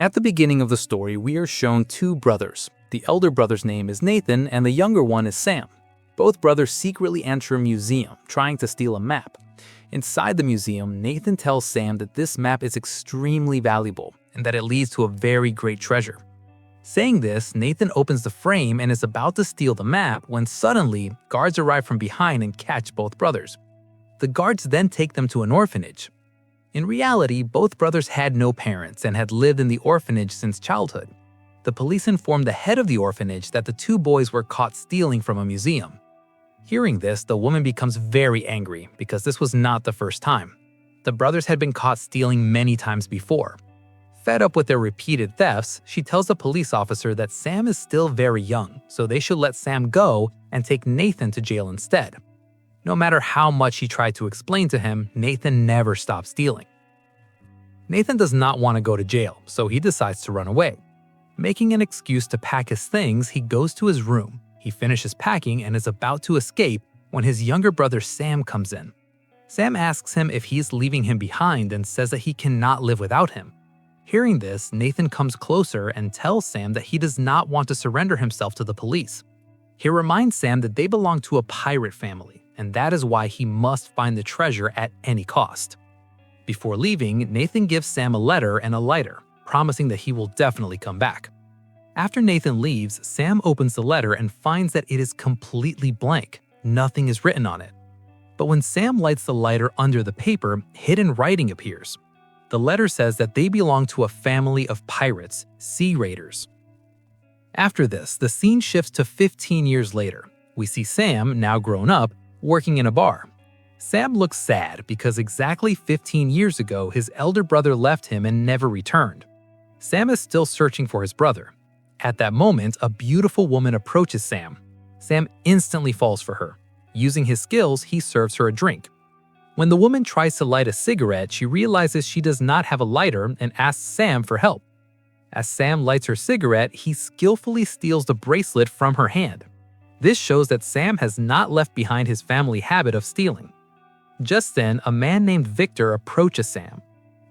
At the beginning of the story, we are shown two brothers. The elder brother's name is Nathan and the younger one is Sam. Both brothers secretly enter a museum, trying to steal a map. Inside the museum, Nathan tells Sam that this map is extremely valuable and that it leads to a very great treasure. Saying this, Nathan opens the frame and is about to steal the map when suddenly, guards arrive from behind and catch both brothers. The guards then take them to an orphanage. In reality, both brothers had no parents and had lived in the orphanage since childhood. The police informed the head of the orphanage that the two boys were caught stealing from a museum. Hearing this, the woman becomes very angry because this was not the first time. The brothers had been caught stealing many times before. Fed up with their repeated thefts, she tells the police officer that Sam is still very young, so they should let Sam go and take Nathan to jail instead. No matter how much she tried to explain to him, Nathan never stopped stealing. Nathan does not want to go to jail, so he decides to run away. Making an excuse to pack his things, he goes to his room. He finishes packing and is about to escape when his younger brother Sam comes in. Sam asks him if he's leaving him behind and says that he cannot live without him. Hearing this, Nathan comes closer and tells Sam that he does not want to surrender himself to the police. He reminds Sam that they belong to a pirate family, and that is why he must find the treasure at any cost. Before leaving, Nathan gives Sam a letter and a lighter, promising that he will definitely come back. After Nathan leaves, Sam opens the letter and finds that it is completely blank. Nothing is written on it. But when Sam lights the lighter under the paper, hidden writing appears. The letter says that they belong to a family of pirates, sea raiders. After this, the scene shifts to 15 years later. We see Sam, now grown up, working in a bar. Sam looks sad because exactly 15 years ago, his elder brother left him and never returned. Sam is still searching for his brother. At that moment, a beautiful woman approaches Sam. Sam instantly falls for her. Using his skills, he serves her a drink. When the woman tries to light a cigarette, she realizes she does not have a lighter and asks Sam for help. As Sam lights her cigarette, he skillfully steals the bracelet from her hand. This shows that Sam has not left behind his family habit of stealing. Just then, a man named Victor approaches Sam.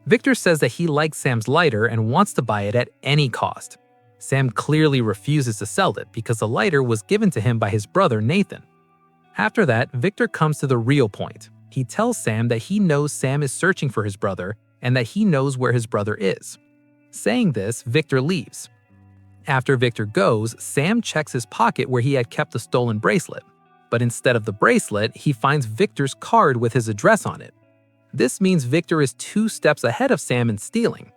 Victor says that he likes Sam's lighter and wants to buy it at any cost. Sam clearly refuses to sell it because the lighter was given to him by his brother Nathan. After that, Victor comes to the real point. He tells Sam that he knows Sam is searching for his brother and that he knows where his brother is. Saying this, Victor leaves. After Victor goes, Sam checks his pocket where he had kept the stolen bracelet. But instead of the bracelet, he finds Victor's card with his address on it. This means Victor is 2 steps ahead of Sam in stealing.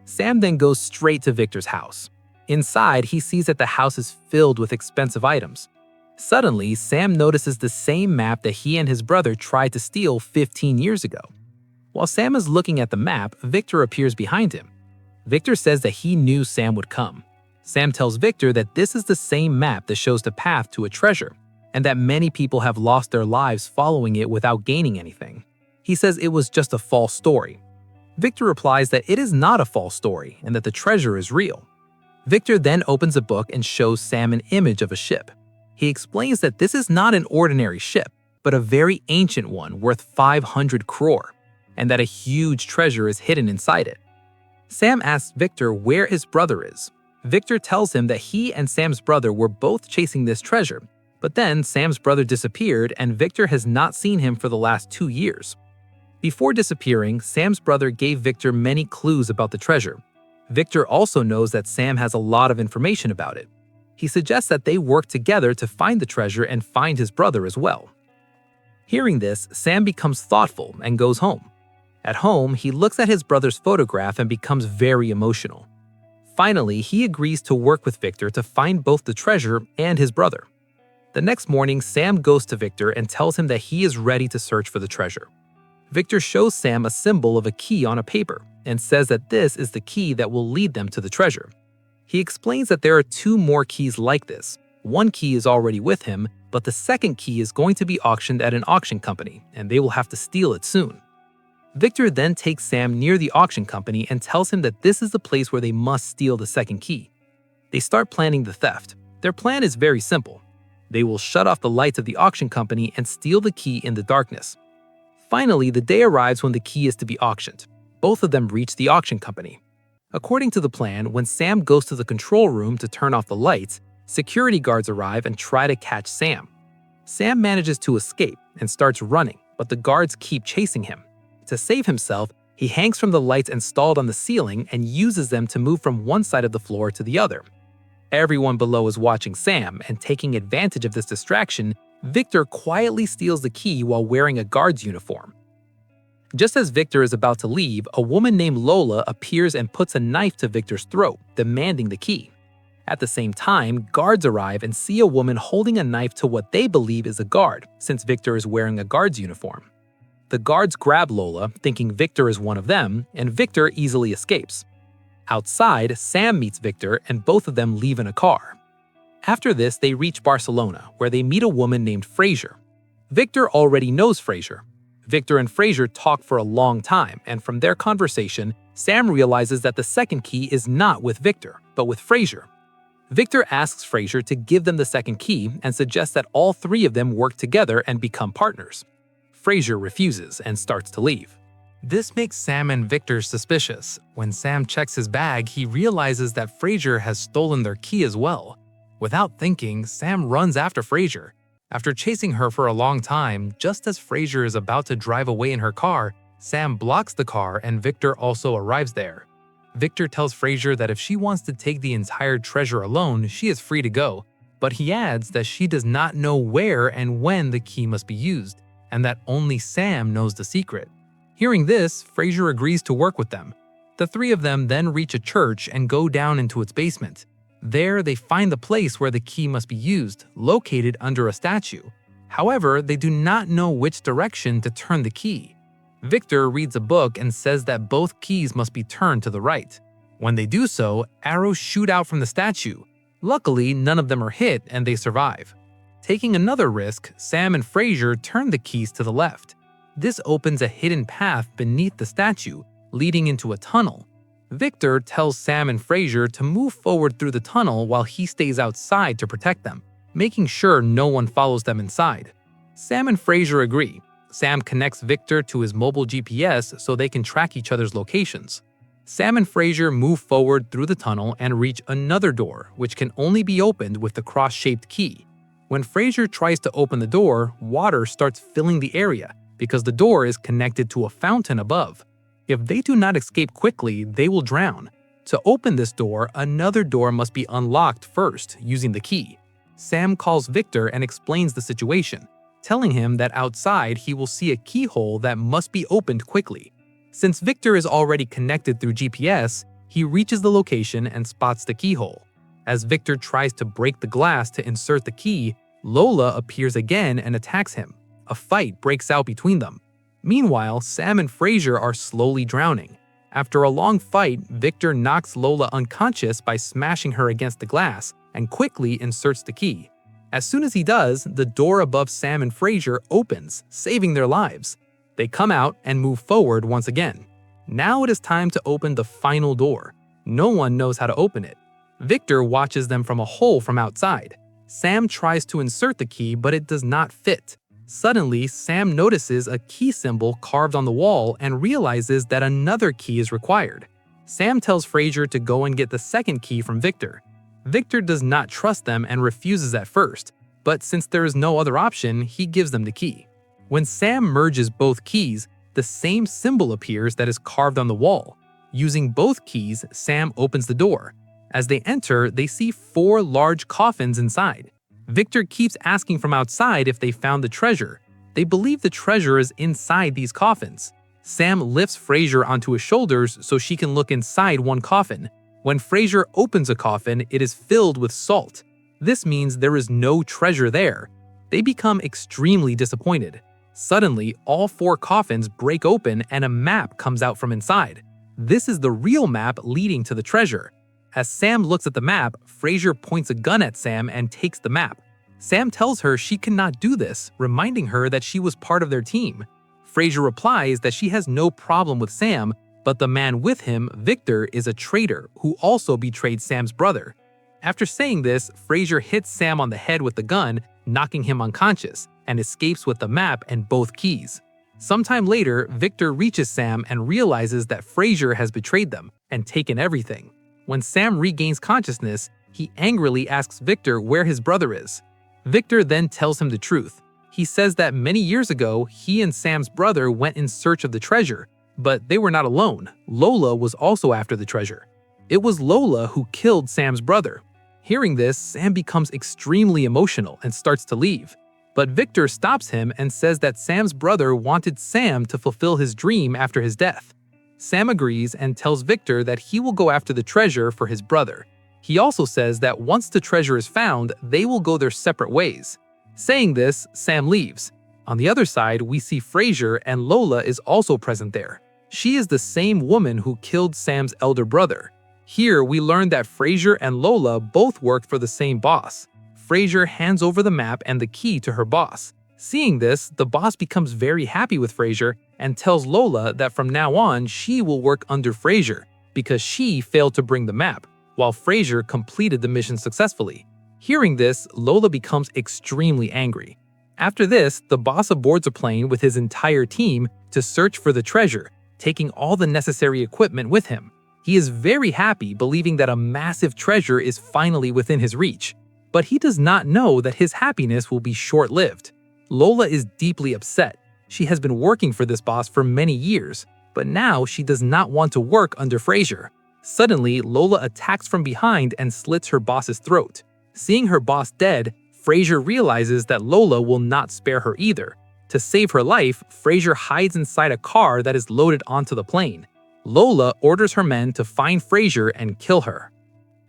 Sam then goes straight to Victor's house. Inside, he sees that the house is filled with expensive items. Suddenly, Sam notices the same map that he and his brother tried to steal 15 years ago. While Sam is looking at the map, Victor appears behind him. Victor says that he knew Sam would come. Sam tells Victor that this is the same map that shows the path to a treasure, and that many people have lost their lives following it without gaining anything. He says it was just a false story. Victor replies that it is not a false story and that the treasure is real. Victor then opens a book and shows Sam an image of a ship. He explains that this is not an ordinary ship, but a very ancient one worth 500 crore, and that a huge treasure is hidden inside it. Sam asks Victor where his brother is. Victor tells him that he and Sam's brother were both chasing this treasure, but then Sam's brother disappeared and Victor has not seen him for the last 2 years. Before disappearing, Sam's brother gave Victor many clues about the treasure. Victor also knows that Sam has a lot of information about it. He suggests that they work together to find the treasure and find his brother as well. Hearing this, Sam becomes thoughtful and goes home. At home, he looks at his brother's photograph and becomes very emotional. Finally, he agrees to work with Victor to find both the treasure and his brother. The next morning, Sam goes to Victor and tells him that he is ready to search for the treasure. Victor shows Sam a symbol of a key on a paper and says that this is the key that will lead them to the treasure. He explains that there are 2 more keys like this. One key is already with him, but the second key is going to be auctioned at an auction company, and they will have to steal it soon. Victor then takes Sam near the auction company and tells him that this is the place where they must steal the second key. They start planning the theft. Their plan is very simple. They will shut off the lights of the auction company and steal the key in the darkness. Finally, the day arrives when the key is to be auctioned. Both of them reach the auction company. According to the plan, when Sam goes to the control room to turn off the lights, security guards arrive and try to catch Sam. Sam manages to escape and starts running, but the guards keep chasing him. To save himself, he hangs from the lights installed on the ceiling and uses them to move from one side of the floor to the other. Everyone below is watching Sam, and taking advantage of this distraction, Victor quietly steals the key while wearing a guard's uniform. Just as Victor is about to leave, a woman named Lola appears and puts a knife to Victor's throat, demanding the key. At the same time, guards arrive and see a woman holding a knife to what they believe is a guard, since Victor is wearing a guard's uniform. The guards grab Lola, thinking Victor is one of them, and Victor easily escapes. Outside, Sam meets Victor and both of them leave in a car. After this, they reach Barcelona, where they meet a woman named Frazer. Victor already knows Frazer. Victor and Frazer talk for a long time, and from their conversation, Sam realizes that the second key is not with Victor, but with Frazer. Victor asks Frazer to give them the second key and suggests that all three of them work together and become partners. Frazer refuses and starts to leave. This makes Sam and Victor suspicious. When Sam checks his bag, he realizes that Frazer has stolen their key as well. Without thinking, Sam runs after Frazer. After chasing her for a long time, just as Frazer is about to drive away in her car, Sam blocks the car and Victor also arrives there. Victor tells Frazer that if she wants to take the entire treasure alone, she is free to go, but he adds that she does not know where and when the key must be used, and that only Sam knows the secret. Hearing this, Frazer agrees to work with them. The three of them then reach a church and go down into its basement. There, they find the place where the key must be used, located under a statue. However, they do not know which direction to turn the key. Victor reads a book and says that both keys must be turned to the right. When they do so, arrows shoot out from the statue. Luckily, none of them are hit and they survive. Taking another risk, Sam and Frazer turn the keys to the left. This opens a hidden path beneath the statue, leading into a tunnel. Victor tells Sam and Frazer to move forward through the tunnel while he stays outside to protect them, making sure no one follows them inside. Sam and Frazer agree. Sam connects Victor to his mobile GPS so they can track each other's locations. Sam and Frazer move forward through the tunnel and reach another door, which can only be opened with the cross-shaped key. When Frazer tries to open the door, water starts filling the area, because the door is connected to a fountain above. If they do not escape quickly, they will drown. To open this door, another door must be unlocked first, using the key. Sam calls Victor and explains the situation, telling him that outside he will see a keyhole that must be opened quickly. Since Victor is already connected through GPS, he reaches the location and spots the keyhole. As Victor tries to break the glass to insert the key, Lola appears again and attacks him. A fight breaks out between them. Meanwhile, Sam and Frazer are slowly drowning. After a long fight, Victor knocks Lola unconscious by smashing her against the glass and quickly inserts the key. As soon as he does, the door above Sam and Frazer opens, saving their lives. They come out and move forward once again. Now it is time to open the final door. No one knows how to open it. Victor watches them from a hole from outside. Sam tries to insert the key, but it does not fit. Suddenly, Sam notices a key symbol carved on the wall and realizes that another key is required. Sam tells Frazer to go and get the second key from Victor. Victor does not trust them and refuses at first, but since there is no other option, he gives them the key. When Sam merges both keys, the same symbol appears that is carved on the wall. Using both keys, Sam opens the door. As they enter, they see 4 large coffins inside. Victor keeps asking from outside if they found the treasure. They believe the treasure is inside these coffins. Sam lifts Frazer onto his shoulders so she can look inside one coffin. When Frazer opens a coffin, it is filled with salt. This means there is no treasure there. They become extremely disappointed. Suddenly, all 4 coffins break open and a map comes out from inside. This is the real map leading to the treasure. As Sam looks at the map, Frazer points a gun at Sam and takes the map. Sam tells her she cannot do this, reminding her that she was part of their team. Frazer replies that she has no problem with Sam, but the man with him, Victor, is a traitor who also betrayed Sam's brother. After saying this, Frazer hits Sam on the head with the gun, knocking him unconscious, and escapes with the map and both keys. Sometime later, Victor reaches Sam and realizes that Frazer has betrayed them and taken everything. When Sam regains consciousness, he angrily asks Victor where his brother is. Victor then tells him the truth. He says that many years ago, he and Sam's brother went in search of the treasure, but they were not alone. Lola was also after the treasure. It was Lola who killed Sam's brother. Hearing this, Sam becomes extremely emotional and starts to leave. But Victor stops him and says that Sam's brother wanted Sam to fulfill his dream after his death. Sam agrees and tells Victor that he will go after the treasure for his brother. He also says that once the treasure is found, they will go their separate ways. Saying this, Sam leaves. On the other side, we see Frazer, and Lola is also present there. She is the same woman who killed Sam's elder brother. Here, we learn that Frazer and Lola both worked for the same boss. Frazer hands over the map and the key to her boss. Seeing this, the boss becomes very happy with Frazer and tells Lola that from now on she will work under Frazer because she failed to bring the map, while Frazer completed the mission successfully. Hearing this, Lola becomes extremely angry. After this, the boss aboards a plane with his entire team to search for the treasure, taking all the necessary equipment with him. He is very happy, believing that a massive treasure is finally within his reach. But he does not know that his happiness will be short-lived. Lola is deeply upset. She has been working for this boss for many years, but now she does not want to work under Frazer. Suddenly, Lola attacks from behind and slits her boss's throat. Seeing her boss dead, Frazer realizes that Lola will not spare her either. To save her life, Frazer hides inside a car that is loaded onto the plane. Lola orders her men to find Frazer and kill her.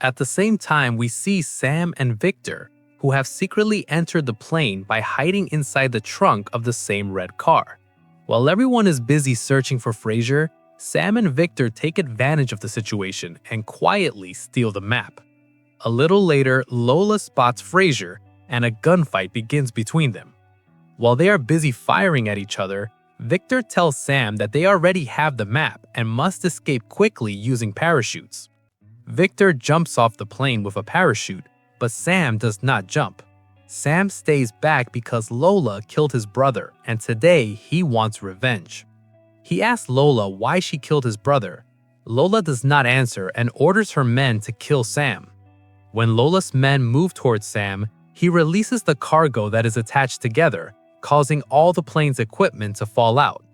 At the same time, we see Sam and Victor, who have secretly entered the plane by hiding inside the trunk of the same red car. While everyone is busy searching for Frazer, Sam and Victor take advantage of the situation and quietly steal the map. A little later, Lola spots Frazer, and a gunfight begins between them. While they are busy firing at each other, Victor tells Sam that they already have the map and must escape quickly using parachutes. Victor jumps off the plane with a parachute, but Sam does not jump. Sam stays back because Lola killed his brother, and today he wants revenge. He asks Lola why she killed his brother. Lola does not answer and orders her men to kill Sam. When Lola's men move towards Sam, he releases the cargo that is attached together, causing all the plane's equipment to fall out.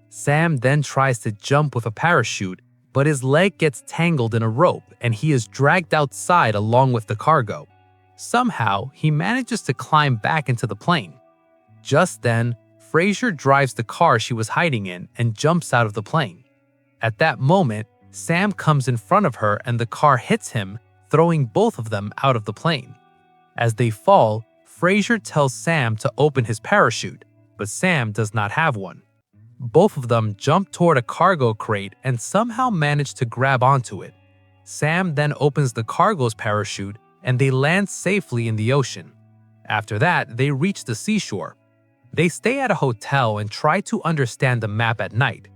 Sam then tries to jump with a parachute, but his leg gets tangled in a rope and he is dragged outside along with the cargo. Somehow, he manages to climb back into the plane. Just then, Frazer drives the car she was hiding in and jumps out of the plane. At that moment, Sam comes in front of her and the car hits him, throwing both of them out of the plane. As they fall, Frazer tells Sam to open his parachute, but Sam does not have one. Both of them jump toward a cargo crate and somehow manage to grab onto it. Sam then opens the cargo's parachute and they land safely in the ocean. After that, they reach the seashore. They stay at a hotel and try to understand the map at night.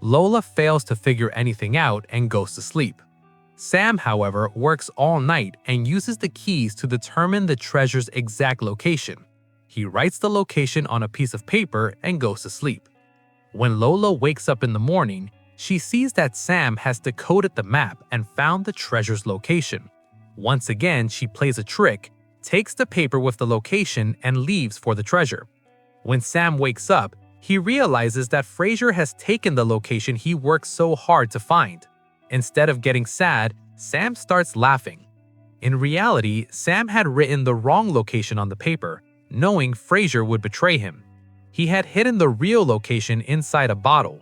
Lola fails to figure anything out and goes to sleep. Sam, however, works all night and uses the keys to determine the treasure's exact location. He writes the location on a piece of paper and goes to sleep. When Lola wakes up in the morning, she sees that Sam has decoded the map and found the treasure's location. Once again, she plays a trick, takes the paper with the location, and leaves for the treasure. When Sam wakes up, he realizes that Frazer has taken the location he worked so hard to find. Instead of getting sad, Sam starts laughing. In reality, Sam had written the wrong location on the paper, knowing Frazer would betray him. He had hidden the real location inside a bottle.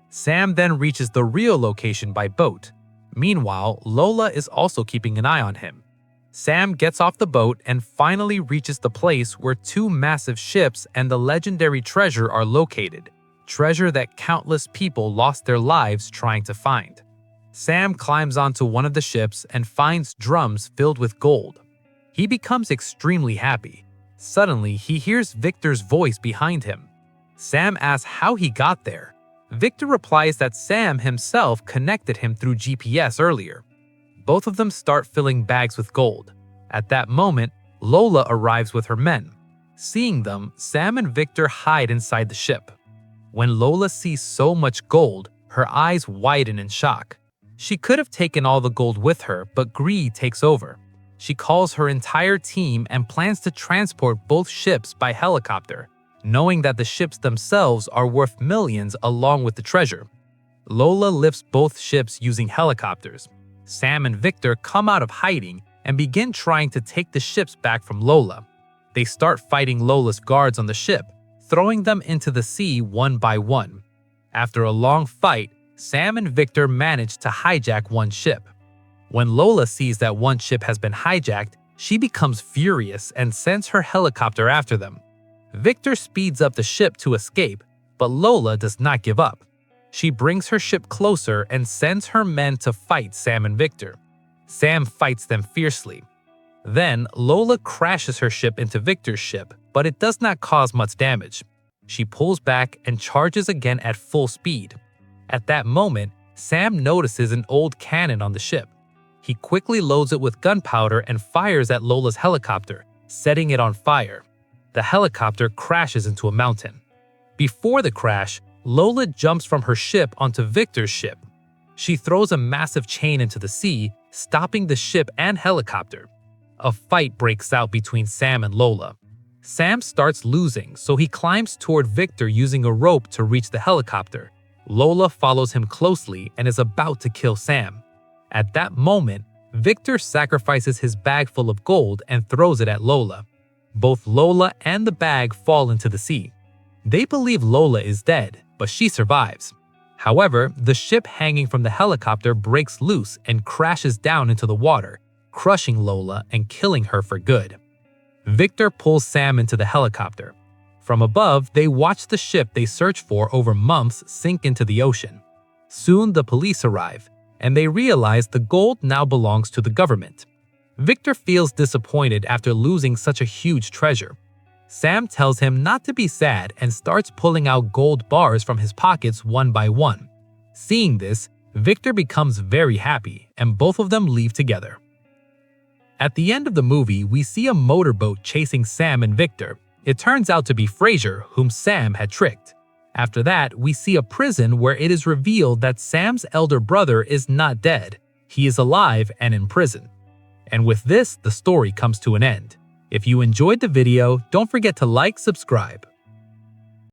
Sam then reaches the real location by boat. Meanwhile, Lola is also keeping an eye on him. Sam gets off the boat and finally reaches the place where two massive ships and the legendary treasure are located, treasure that countless people lost their lives trying to find. Sam climbs onto one of the ships and finds drums filled with gold. He becomes extremely happy. Suddenly, he hears Victor's voice behind him. Sam asks how he got there. Victor replies that Sam himself connected him through GPS earlier. Both of them start filling bags with gold. At that moment, Lola arrives with her men. Seeing them, Sam and Victor hide inside the ship. When Lola sees so much gold, her eyes widen in shock. She could have taken all the gold with her, but greed takes over. She calls her entire team and plans to transport both ships by helicopter, knowing that the ships themselves are worth millions along with the treasure. Lola lifts both ships using helicopters. Sam and Victor come out of hiding and begin trying to take the ships back from Lola. They start fighting Lola's guards on the ship, throwing them into the sea one by one. After a long fight, Sam and Victor manage to hijack one ship. When Lola sees that one ship has been hijacked, she becomes furious and sends her helicopter after them. Victor speeds up the ship to escape, but Lola does not give up. She brings her ship closer and sends her men to fight Sam and Victor. Sam fights them fiercely. Then, Lola crashes her ship into Victor's ship, but it does not cause much damage. She pulls back and charges again at full speed. At that moment, Sam notices an old cannon on the ship. He quickly loads it with gunpowder and fires at Lola's helicopter, setting it on fire. The helicopter crashes into a mountain. Before the crash, Lola jumps from her ship onto Victor's ship. She throws a massive chain into the sea, stopping the ship and helicopter. A fight breaks out between Sam and Lola. Sam starts losing, so he climbs toward Victor using a rope to reach the helicopter. Lola follows him closely and is about to kill Sam. At that moment, Victor sacrifices his bag full of gold and throws it at Lola. Both Lola and the bag fall into the sea. They believe Lola is dead, but she survives. However, the ship hanging from the helicopter breaks loose and crashes down into the water, crushing Lola and killing her for good. Victor pulls Sam into the helicopter. From above, they watch the ship they search for over months sink into the ocean. Soon the police arrive, and they realize the gold now belongs to the government. Victor feels disappointed after losing such a huge treasure. Sam tells him not to be sad and starts pulling out gold bars from his pockets one by one. Seeing this, Victor becomes very happy, and both of them leave together. At the end of the movie, we see a motorboat chasing Sam and Victor. It turns out to be Frazer, whom Sam had tricked. After that, we see a prison where it is revealed that Sam's elder brother is not dead. He is alive and in prison. And with this, the story comes to an end. If you enjoyed the video, don't forget to like, subscribe.